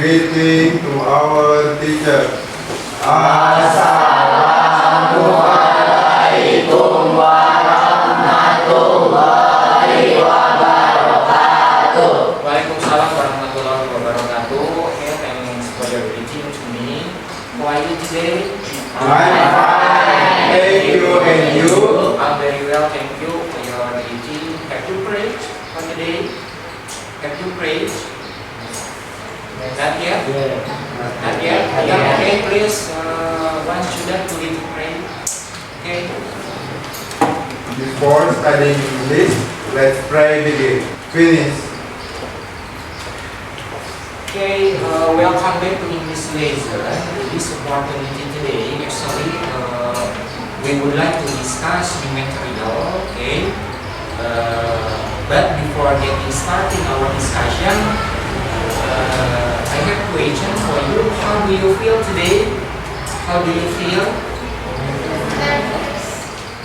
greeting to our teacher. Assalamualaikum warahmatullahi wabarakatuh. Waalaikumsalam warahmatullahi wabarakatuh. Okay, thanks for your greeting to me. How are you today? I'm fine, thank you, and you? I'm very well, thank you for your greeting. Have you prayed for today? Have you prayed? Not yet? Not yet? Yeah, okay, please, one student to lead to pray. Okay. Before studying English, let's pray begin. Finish. Okay, welcome back to English lesson. This opportunity today, actually, we would like to discuss new material. Okay, but before getting started our discussion, I have a question for you. How do you feel today? How do you feel?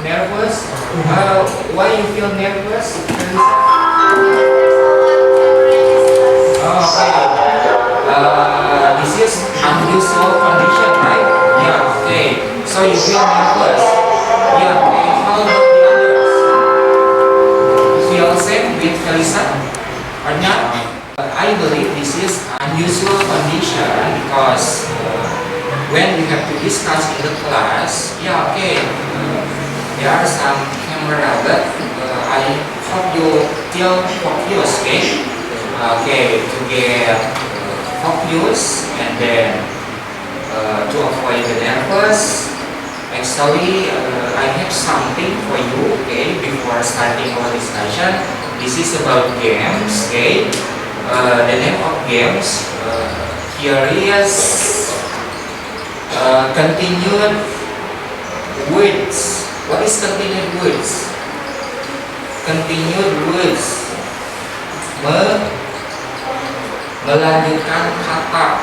Nervous. Why you feel nervous? Okay. This is unusual condition, right? Yeah. Okay. So you feel nervous. Yeah. Okay. How about the others? Feel same with Felisa or not? I believe this is unusual condition because when we have to discuss in the class, yeah, okay, there are some camera, but I hope you still focus, okay? Okay, to get focus and then to avoid the nervous. Actually, I have something for you, okay, before starting our discussion. This is about games, okay? The name of games here is continued words. What is continued words? Continued words melanjutkan kata.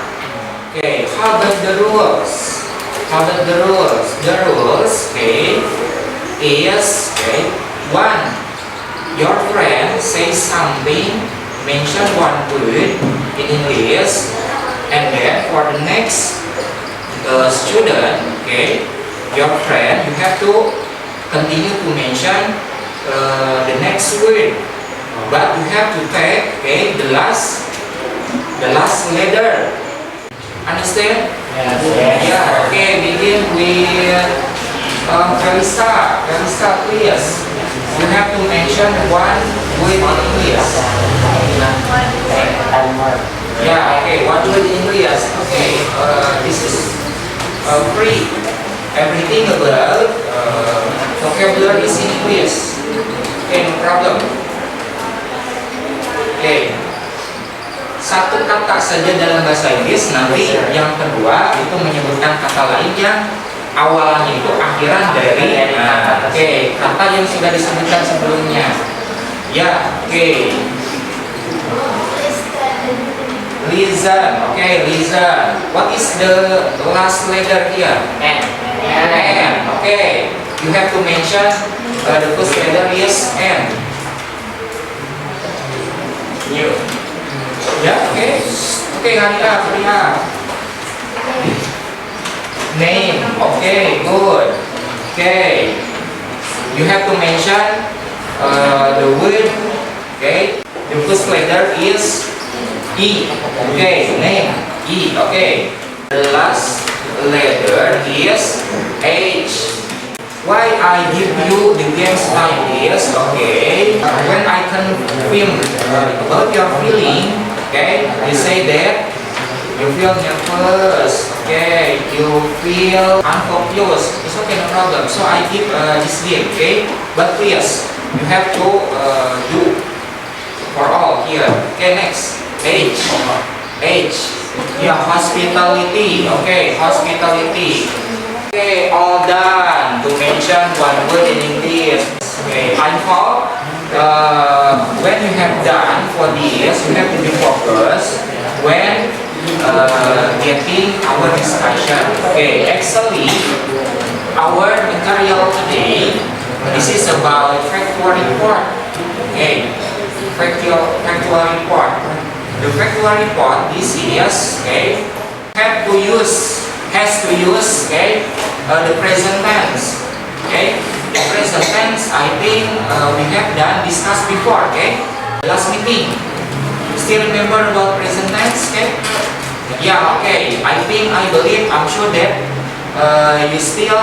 Okay, how about the rules? How about the rules? The rules, okay, is okay. One, your friend says something. Mention one word in English, and then for the next student, okay, your friend, you have to continue to mention the next word, but you have to take, okay, the last letter. Understand? Yes. Yeah. Okay. Begin with Felisa. Felisa, please. You have to mention one word in English. Yeah, okay, one word in English. Okay, this is free. Everything about vocabulary is in English. Okay, no problem. Okay, satu kata saja dalam bahasa Inggris. Nanti yang kedua itu menyebutkan kata lain yang awalannya itu akhiran dari okay, kata yang sudah disebutkan sebelumnya. Ya, okay. Listen, okay, listen. What is the last letter here? N. Okay. You have to mention the first letter is N. New. Yeah, okay. Okay, hurry up, hurry up. Name. Okay, good. Okay. You have to mention the word. Okay. The first letter is E. Okay, name E. Okay. The last letter is H. Why I give you the games like this? Okay. When I confirm about your feeling, okay, you say that you feel nervous. Okay, you feel unfocused. It's okay, no problem. So I give this game. Okay, but please you have to do for all here. Okay, next. H. H. Yeah, hospitality. Okay, hospitality. Okay, all done. To mention one word in English. Okay, I hope when you have done for this, you have to be focused when getting our discussion. Okay, actually, our material today, this is about factual report. Okay, factual report. the factual report, this is, okay, has to use, okay, the present tense, okay. The present tense, I think we have discussed before, okay. Last meeting, still remember about present tense, okay? Yeah, okay. I believe, I'm sure that you still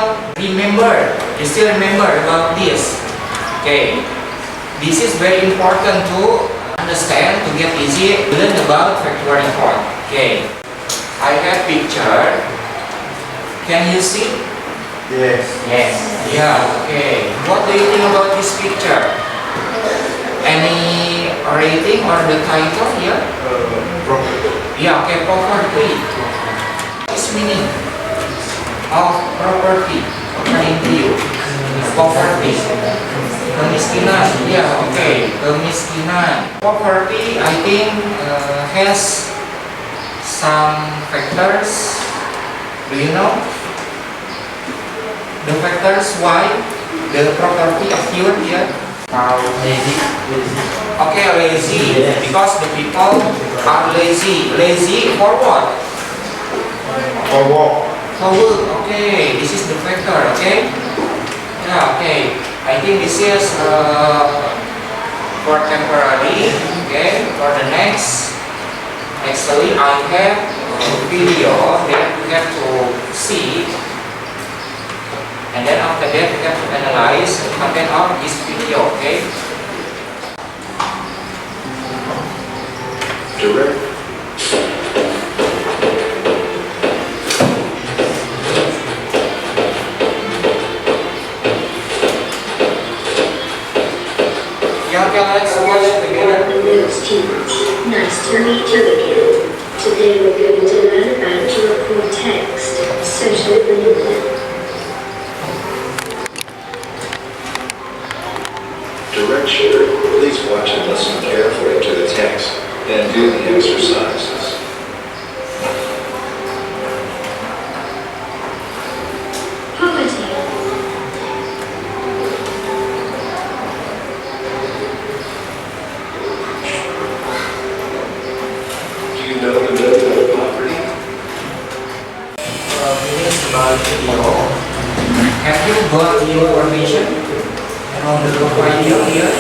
remember about this, okay. This is very important to understand, to get easy, learn about factual report, okay. I have picture. Can you see? Yes. Yes. Yeah, okay. What do you think about this picture? Any rating or the title here? Property. Yeah, okay, property. What's meaning of property according to you? Poverty. Kemiskinan. Yeah, okay. Kemiskinan. Poverty, I think, has some factors. Do you know? The factors why the property occurred here? Lazy. Okay, lazy. Because the people are lazy. Lazy for what? For walk. For work. Okay, this is the factor. Okay. Yeah. Okay. I think this is for temporary. Okay. For the next, actually, I have a video that you have to see. And then after that, we have to analyze the content of this video, okay? Direct. Yeah, okay, let's watch together. Hello students, nice to meet you again. Today we're going to learn about to record text, social media. Direction. Please watch and listen carefully to the text, then do the exercises. Poverty. Do you know the meaning of poverty? This is about video. Have you got the information on the video here?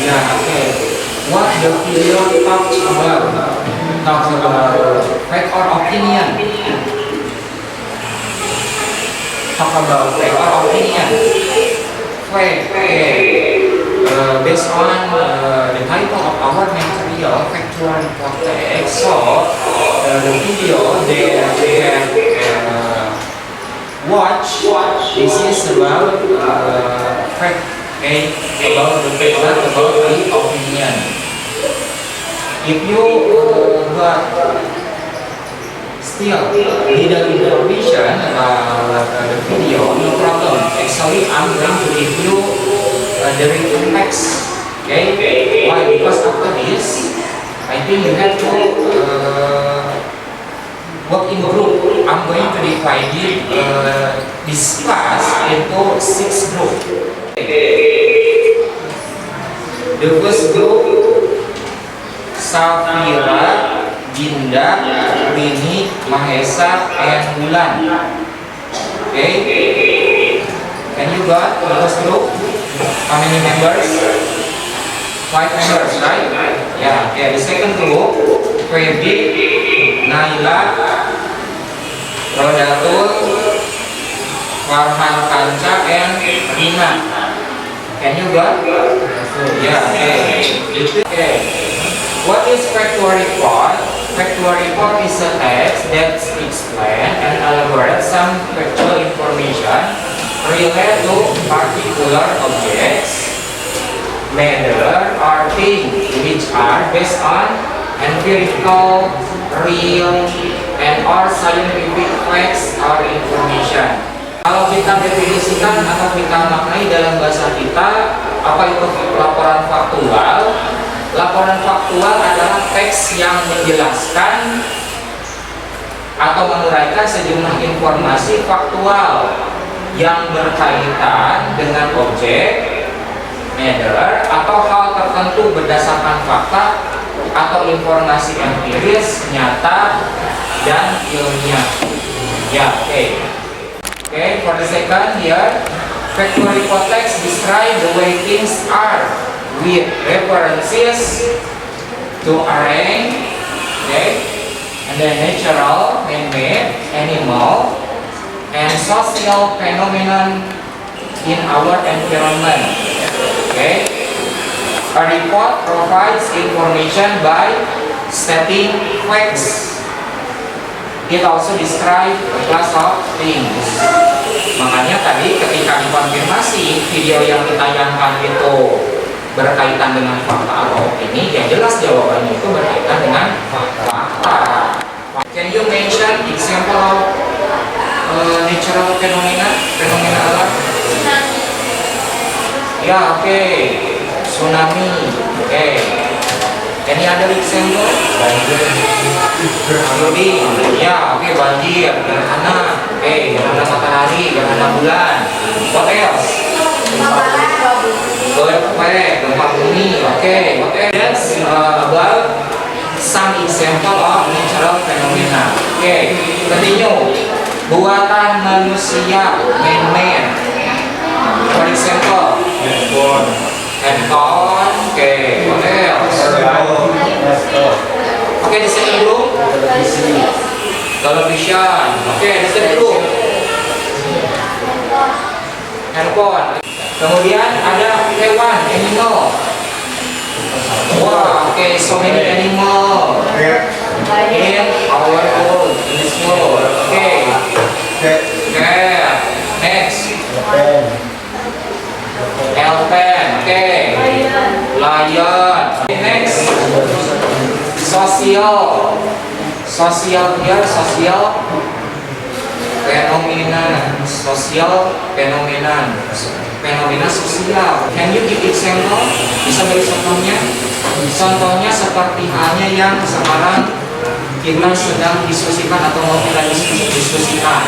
Yeah, okay. What the video talks about? Talks about fact or opinion. Talk about fact or opinion. Fact, okay. Based on the title of our material, factual report text. So the video that we have watch, this is about fact, okay, about the fact, not about the opinion. If you got still little information about the video, no problem. Actually, I'm going to give you the written text. Okay? Why? Because after this, I think you have to work in group. I'm going to divide it, this class into 6 groups. The first group, Safira, Dinda, Rini, Mahesa, and Bulan. Okay? Can you got the first group? How many members? 5 members, right? Yeah. Okay. The second group, Feby, Naila, Rodatul, Farhan Kanca, and Rina. Can you got? Yeah. Okay. What is factual report? Factual report is a text that explains and elaborates some factual information related to particular objects, matter, or things which are based on empirical, real, and or scientific facts or information. Kalau kita definisikan atau kita maknai dalam bahasa kita, apa itu laporan faktual? Laporan faktual adalah teks yang menjelaskan atau menguraikan sejumlah informasi faktual yang berkaitan dengan objek, matter, atau hal tertentu berdasarkan fakta atau informasi empiris, nyata, dan ilmiah. Ya, oke. Oke, for the second here, factual hypothesis describe the way things are with references to arrange, okay, and then natural, man-made, animal, and social phenomenon in our environment. Okay, a report provides information by stating facts. It also describes a class of things. Makanya tadi ketika dikonfirmasi video yang ditayangkan itu berkaitan dengan fakta atau opini, yang jelas jawabannya itu berkaitan dengan fakta. Can you mention example of natural phenomena alam? Ya, oke. Tsunami. Oke. Any other example? Flooding. Ya, oke, banjir, gerhana. Oke, gerhana matahari, gerhana bulan. What else? Earthquake, gempa bumi. Oke, what else? That's about some example of natural phenomena. Oke, continue. Buatan manusia, man-made. For example, handphone. Oke, what else? Oke, di sini dulu. Television. Oke, di sini dulu. Handphone. Kemudian ada hewan, animal. Wow, oke, so many animal in our world, in this world. Oke. Cat. Next. Elephant. Oke. Lion. Next. Social here, social fenomena sosial. Can you give example? Bisa beri contohnya? Contohnya seperti halnya yang sekarang kita sedang diskusikan atau mau kita diskusikan.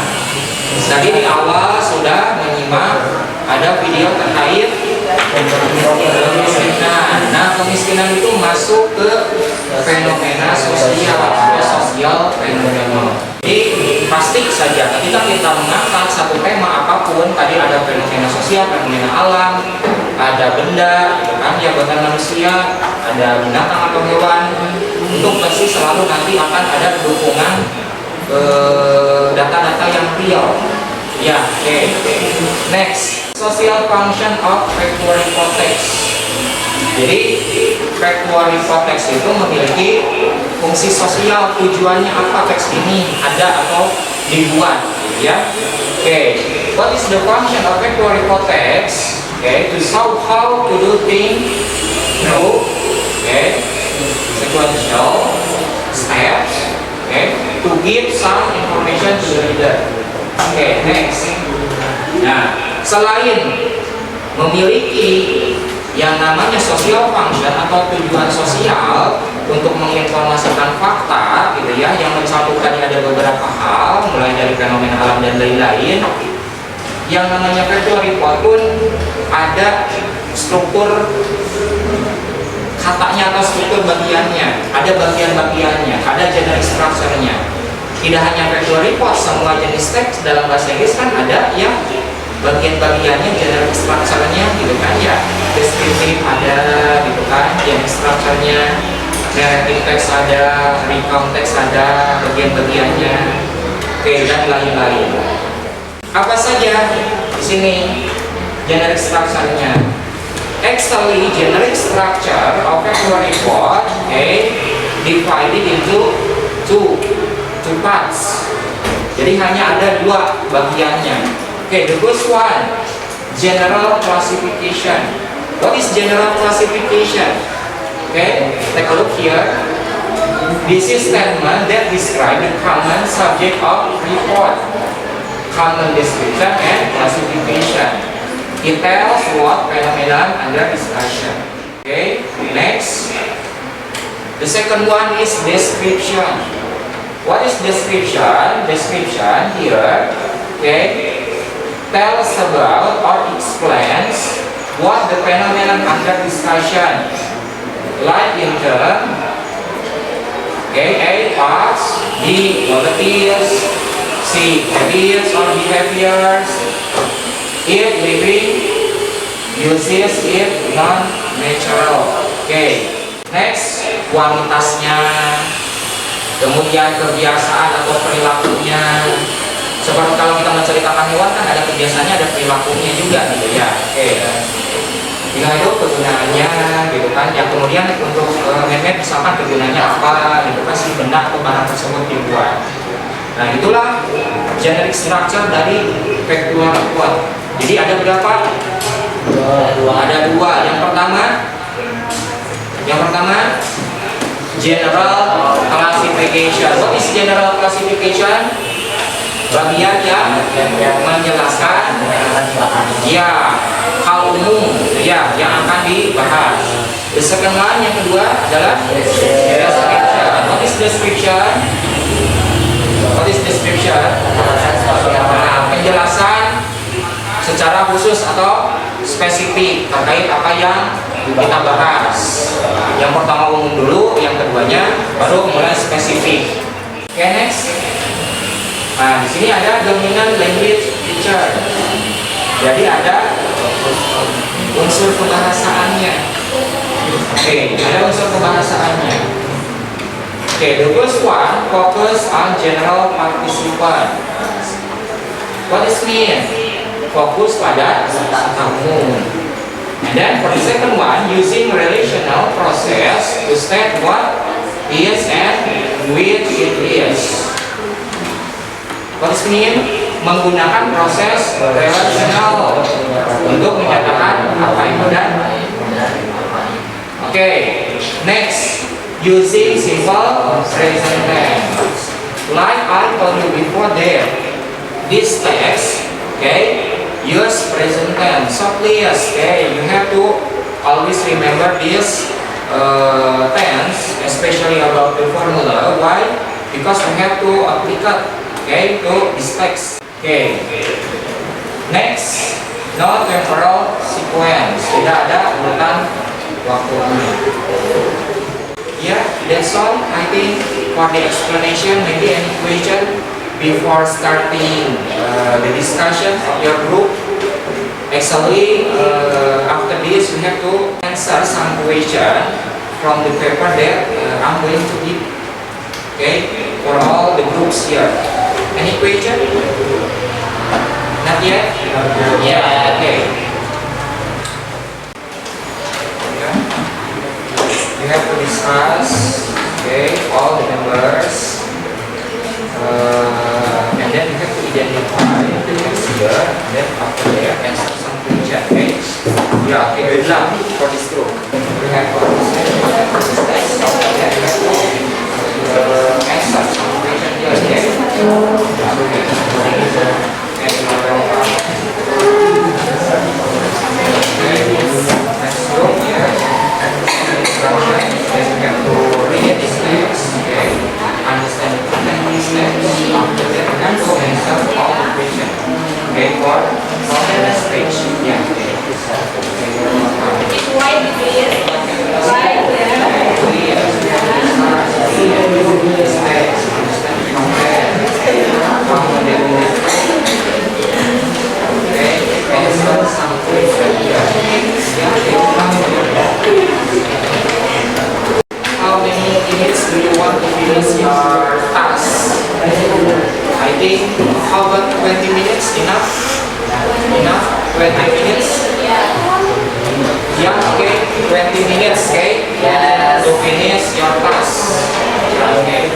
Tadi di awal sudah menyimak ada video terkait kemiskinan. Nah, kemiskinan itu masuk ke fenomena sosial atau sosial fenomena. Jadi pasti saja ketika kita mengangkat satu tema apapun, tadi ada fenomena sosial, fenomena alam, ada benda, kan, ya bukan manusia, ada binatang atau hewan, untuk pasti selalu nanti akan ada dukungan data-data yang real. Ya, oke. Next, social function of factual hypothesis. Jadi factual hypothesis itu memiliki fungsi sosial. Tujuannya apa teks ini ada atau dibuat, ya? Oke. What is the function of factual hypothesis? Okay, to show how to do things through, okay, sequential steps, okay, to give some information to the reader. Okay, next. Nah, selain memiliki yang namanya social function atau tujuan sosial untuk menginformasikan fakta, gitu ya, yang mencakup tadi ada beberapa hal, mulai dari fenomena alam dan lain-lain. Yang namanya factual report pun ada struktur katanya atau struktur bagiannya, ada bagian-bagiannya, ada generic structure-nya. Tidak hanya factual report, semua jenis teks dalam bahasa Inggris kan ada yang bagian-bagiannya, generic structure-nya, gitu kan ya. Descriptive ada, gitu kan, generic structure-nya. Narrative text ada, recount text ada, bagian-bagiannya. Oke, dan lain-lain. Apa saja di sini generic structure-nya? Actually, generic structure of factual report, okay, divided into two parts. Jadi hanya ada dua bagiannya. Okay, the first one, general classification. What is general classification? Okay, take a look here. This is statement that describe the common subject of report. Common description and classification. It tells what phenomenon under discussion. Okay, next. The second one is description. What is description? Description here, okay, tells about or explains what the phenomenon under discussion, like in term, Okay, A, parts. B, qualities. C, habits or behaviors. If living, uses if non-natural. Okay, next, kualitasnya. Kemudian kebiasaan atau perilakunya. Seperti kalau kita menceritakan hewan kan ada kebiasaannya, ada perilakunya juga gitu ya. Oke. Tinggal itu kegunaannya gitu kan. Yang kemudian untuk man-made misalkan kegunaannya apa gitu kan, si benda atau barang tersebut dibuat. Nah itulah generic structure dari factual quote. Jadi ada berapa? Ada dua. Yang pertama general classification. What is general classification? Bagian yang menjelaskan ya hal umum ya yang akan dibahas. The second one, yang kedua adalah description. What is description? What is description? Nah, penjelasan secara khusus atau spesifik terkait apa yang kita bahas. Yang pertama umum dulu, yang keduanya baru mulai spesifik. Okay, next. Nah, di sini ada dominant language feature. Jadi ada unsur kebahasaannya. Oke, ada unsur kebahasaannya. Oke, the first one focus on general participant. What is mean? Fokus pada umum. And then for the second one, using relational process to state what is and which it is. What is mean? Menggunakan proses relational untuk menyatakan apa itu dan. Oke, next, using simple present tense. Like I told you before there, this text, okay, use present tense. So please, okay, you have to always remember this tense, especially about the formula. Why? Because we have to apply. Okay, to this text. Okay. Next, no temporal sequence. Tidak ada urutan waktunya. Yeah, that's all. I think for the explanation, maybe any question before starting the discussion of your group. Actually, after this, we have to answer some question from the paper that I'm going to give. Okay, for all the groups here. Any question? Not yet? Yeah, okay. Yeah. You have to discuss, okay, all the members. And then you have to identify the next year. And then after that, answer some question, okay? Yeah, okay, good luck for this group. We have to answer some question here, okay? How many minutes do you want to finish your task? I think, how about 20 minutes? Enough? Enough? 20 minutes? Yeah, okay. 20 minutes, okay? To finish your task. Okay.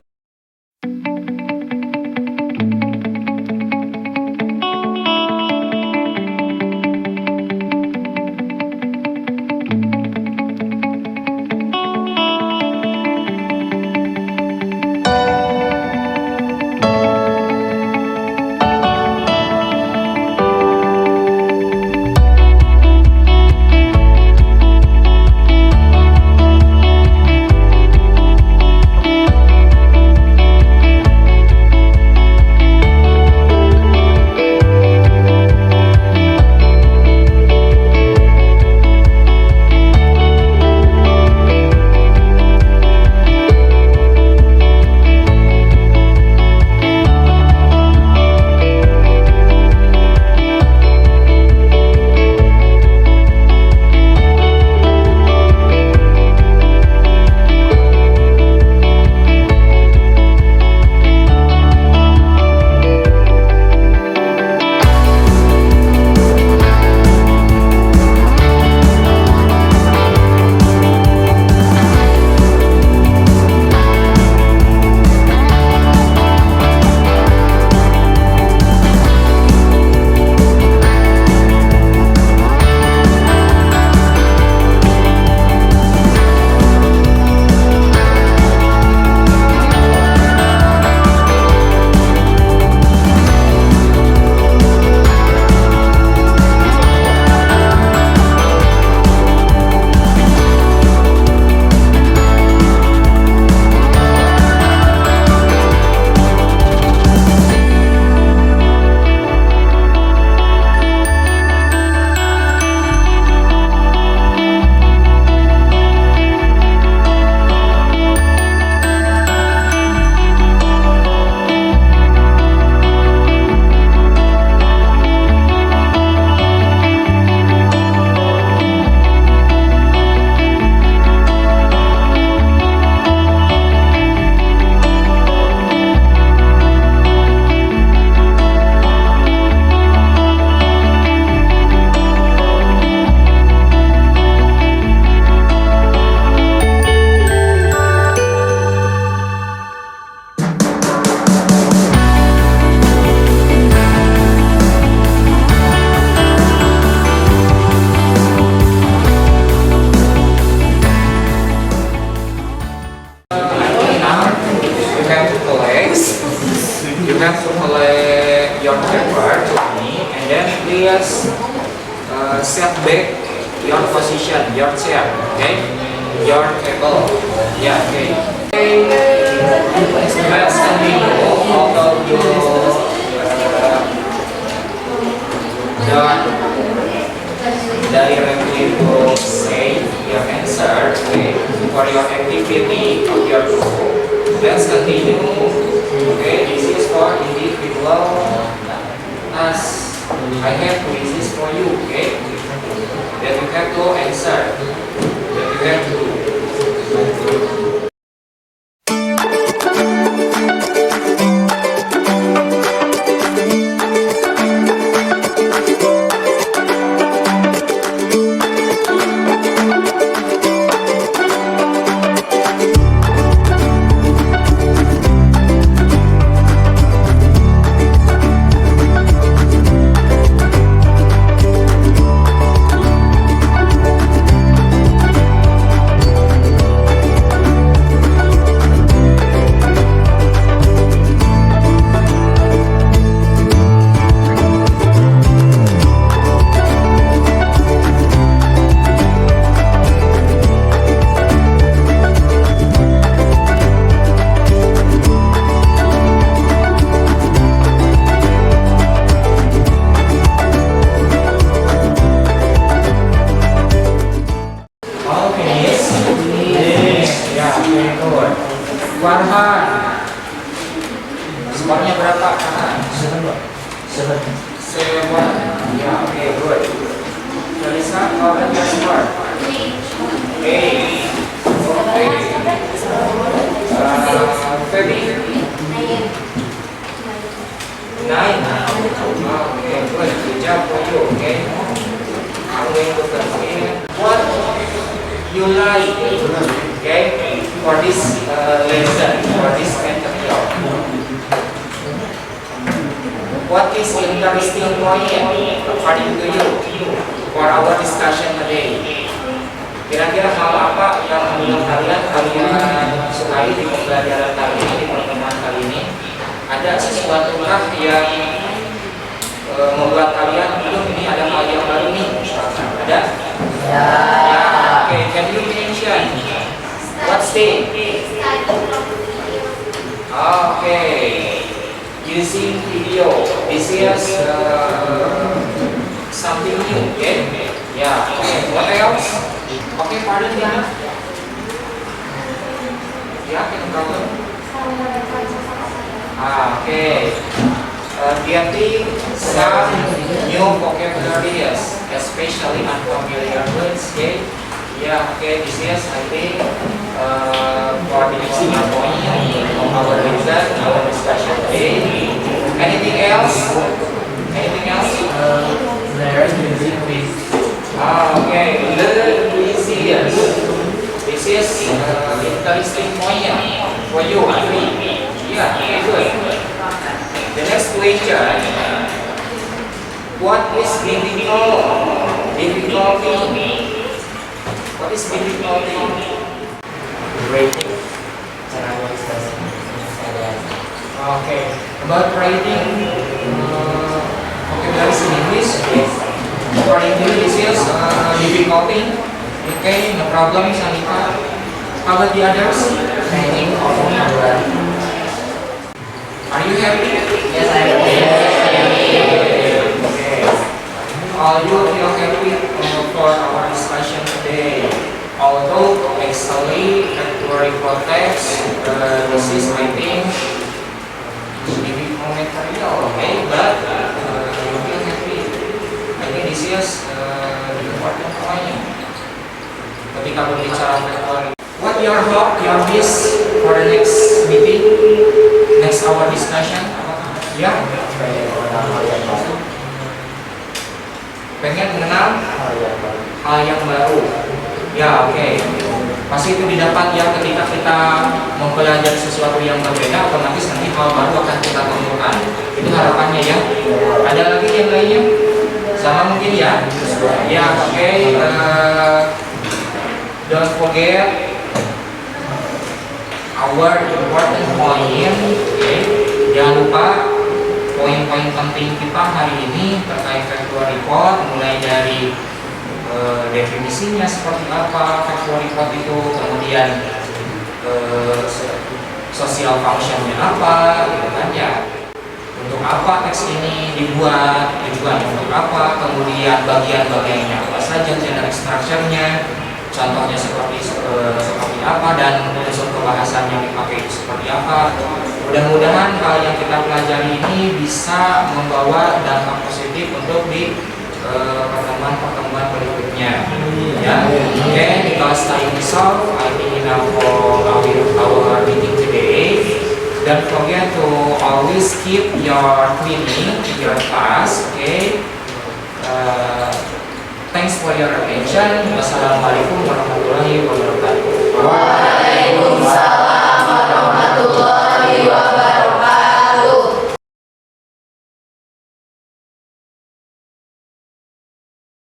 collect your paper to me, and then please set back your position, your chair, okay? Your table. Yeah, okay. Let's continue. Although you don't directly to say your answer, okay, for your activity of your group. Let's continue. Okay, this is for individual task. I have quizzes for you, okay? That you have to answer. That you have to do. Farhan, skornya berapa? Seven. Ya, oke, good. Teresa, how about your score? 8. Oke. Feby? 9. Oke, good. Good job for you, okay? I'm going to continue. What you like, okay, for this lesson, for this material? What is interesting point according to you for our discussion today? Kira-kira hal apa yang menurut kalian sukai di pembelajaran kali ini, di pertemuan kali ini? Ada sesuatu yang membuat kalian ini ada hal yang baru nih? Ada? Ya. Okay, can you mention what's the? Okay, using video. This is something new, okay? Yeah. Okay. What else? Okay, pardon me. Yeah, no problem. Okay. Getting some new vocabularies, especially unfamiliar words. Okay. Yeah. Okay. This is, I think, for the next point of our lesson, our discussion today. Anything else? Anything else? Learn using quiz. Okay. Learn easier. This is interesting point for you, I think. Yeah. Okay. Good. The next question. What is difficult? Difficulty. What is difficulty? Rating. Cara discuss. Okay. About writing vocabularies in English. According to you, this is difficulty. Okay, no problem, Sanita. How about the others? Training or vocabulary. Are you happy? Yes, I am. Okay. All you feel happy for our discussion today. Although actually actuary context, this is I think difficult material, okay? But you feel happy. I think this is the important point. Ketika berbicara actuary, what your hope, your wish for the next meeting, next our discussion? Ya, pengen mengenal hal yang baru. Ya, oke. Pasti itu didapat ya ketika kita mempelajari sesuatu yang berbeda, otomatis nanti hal baru akan kita temukan. Itu harapannya ya. Ada lagi yang lainnya? Sama mungkin ya. Ya, oke. Don't forget our important point. Okay. Jangan lupa poin penting kita hari ini terkait factual report, mulai dari definisinya seperti apa factual report itu, kemudian social functionnya apa, gitu kan ya. Untuk apa teks ini dibuat, tujuannya untuk apa, kemudian bagian-bagiannya apa saja, general structure-nya, contohnya seperti apa, dan unsur kebahasan yang dipakai itu seperti apa. Mudah-mudahan hal yang kita pelajari ini bisa membawa dampak positif untuk di pertemuan-pertemuan berikutnya. Ya, oke, di kelas time resolve, I think enough for our meeting today. Don't forget to always keep your cleaning in your class. Okay. Thanks for your attention. Wassalamualaikum warahmatullahi wabarakatuh.